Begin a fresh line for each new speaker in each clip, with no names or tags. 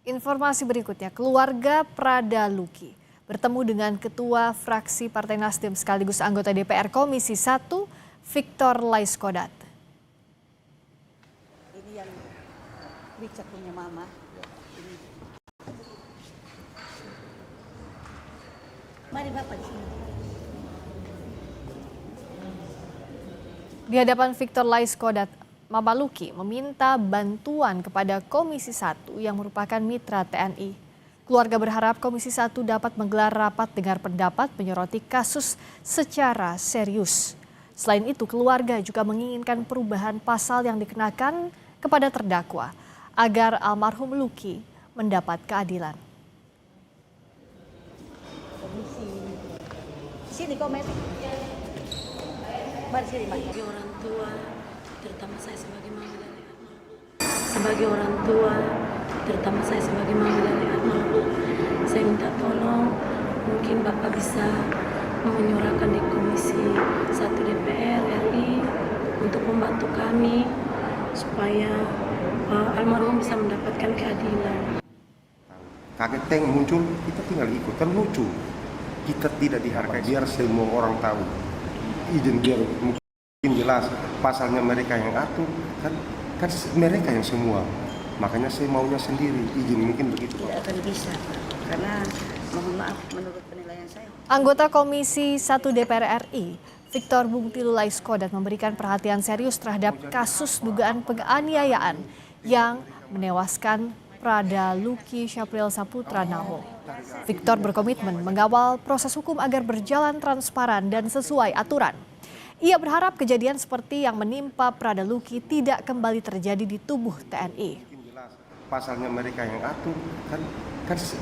Informasi berikutnya, keluarga Prada Luki bertemu dengan Ketua Fraksi Partai Nasdem sekaligus anggota DPR Komisi 1, Victor Laiskodat.
Ini yang Richard punya mama. Ini. Mari Bapak di sini.
Di hadapan Victor Laiskodat, Mama Luki meminta bantuan kepada Komisi 1 yang merupakan mitra TNI. Keluarga berharap Komisi 1 dapat menggelar rapat dengar pendapat menyoroti kasus secara serius. Selain itu, keluarga juga menginginkan perubahan pasal yang dikenakan kepada terdakwa agar almarhum Luki mendapat keadilan.
Komisi. Sini komen. Mari sini, Mak.
Sebagai orang tua, terutama saya sebagai mama dari almarhum. Sebagai orang tua, terutama saya sebagai mama dari almarhum, saya minta tolong, mungkin Bapak bisa menyuarakan di Komisi 1 DPR RI untuk membantu kami supaya almarhum bisa mendapatkan keadilan.
Kaget tank muncul, kita tinggal ikut, kan lucu. Kita tidak dihargai, biar semua orang tahu. Izin biar mungkin jelas pasalnya mereka yang atur, kan mereka yang semua. Makanya saya maunya sendiri, izin mungkin begitu.
Tidak akan bisa, Pak. Karena mohon maaf menurut penilaian saya.
Anggota Komisi 1 DPR RI, Victor Bungtilu Laiskodat memberikan perhatian serius terhadap kasus dugaan penganiayaan yang menewaskan Prada Luki Syapril Saputra Naho. Victor berkomitmen mengawal proses hukum agar berjalan transparan dan sesuai aturan. Ia berharap kejadian seperti yang menimpa Prada Luki tidak kembali terjadi di tubuh TNI.
Pasalnya mereka yang atur, kan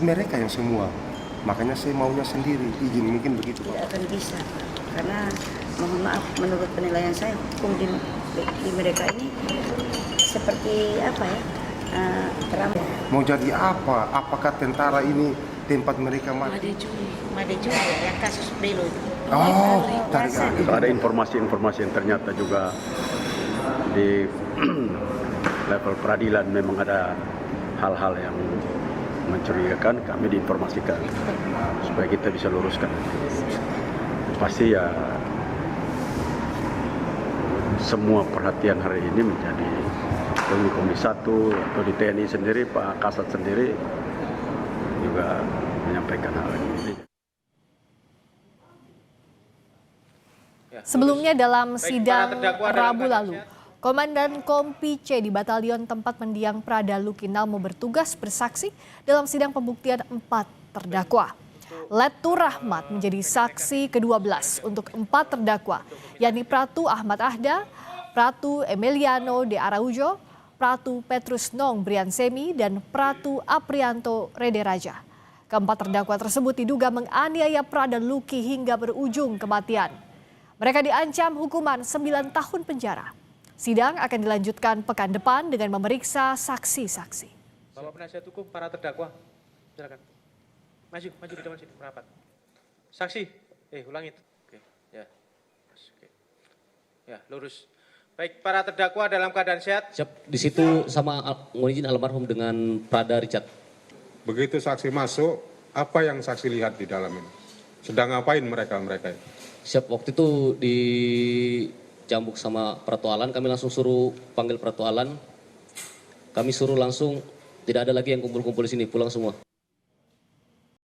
mereka yang semua. Makanya saya maunya sendiri, izin mungkin begitu.
Tidak akan bisa, Pak. Karena mohon maaf menurut penilaian saya hukum di mereka ini seperti apa ya?
Mau jadi apa? Apakah tentara ini tempat mereka mati?
Made Juli ya, yang kasus Belo itu.
Oh, tarik
ada informasi-informasi yang ternyata juga di level peradilan memang ada hal-hal yang mencurigakan, kami diinformasikan supaya kita bisa luruskan. Pasti ya semua perhatian hari ini menjadi di Komisi 1 atau di TNI sendiri, Pak Kasat sendiri juga menyampaikan hal ini.
Sebelumnya dalam sidang Rabu lalu, Komandan Kompi C di Batalion tempat mendiang Prada Luki Nalmo bertugas bersaksi dalam sidang pembuktian 4 terdakwa. Letu Rahmat menjadi saksi ke-12 untuk 4 terdakwa, yakni Pratu Ahmad Ahda, Pratu Emiliano de Araujo, Pratu Petrus Nong Briansemi, dan Pratu Aprianto Rederaja. Keempat terdakwa tersebut diduga menganiaya Prada Luki hingga berujung kematian. Mereka diancam hukuman 9 tahun penjara. Sidang akan dilanjutkan pekan depan dengan memeriksa saksi-saksi.
Bapak penasihat hukum para terdakwa, silakan. Maju di depan sini merapat. Saksi, ulangi. Oke, ya. Oke. Ya, lurus. Baik, para terdakwa dalam keadaan sehat.
Siap, di situ sama mohon izin almarhum dengan Prada Richard.
Begitu saksi masuk, apa yang saksi lihat di dalam ini? Sedang ngapain mereka?
Siap, waktu itu di Jambuk sama Pratualan, kami langsung suruh panggil Pratualan. Kami suruh langsung, tidak ada lagi yang kumpul-kumpul di sini, pulang semua.